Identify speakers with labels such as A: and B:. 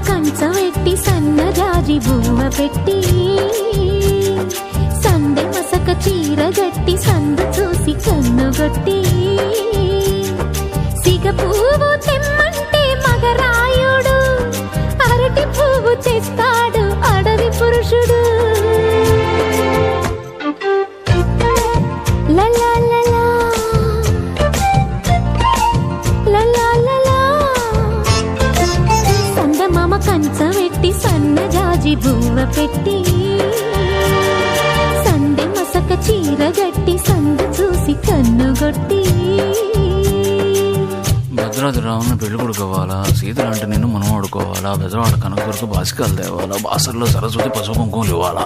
A: కంచవెట్టి సన్నజాజి బువ్వ పెట్టి సందె మసక చీర గట్టి సందు చూసి కన్నుగొట్టి సిగ పువ్వు తెమ్మంటే మగరాయుడు అరటి పువ్వు తెస్తాడు అడవి పురుషుడు. లలా లలా లలా లలా సందమామ కంచవెట్టి సన్నజాజి బువ్వ పెట్టి సందె మసక చీర గట్టి సందు చూసి కన్నుగొట్టి.
B: భద్రాద్రి రావుని పెళ్లి కొడుకోవాలా, సీతలాంటి నిన్ను మనం ఆడుకోవాలా, బెజవాడ కనకదుర్గ బాసికాలు తేవాలా, బాసర్లో సరస్వతి పసుపు కుంకుమలు ఇవ్వాలా.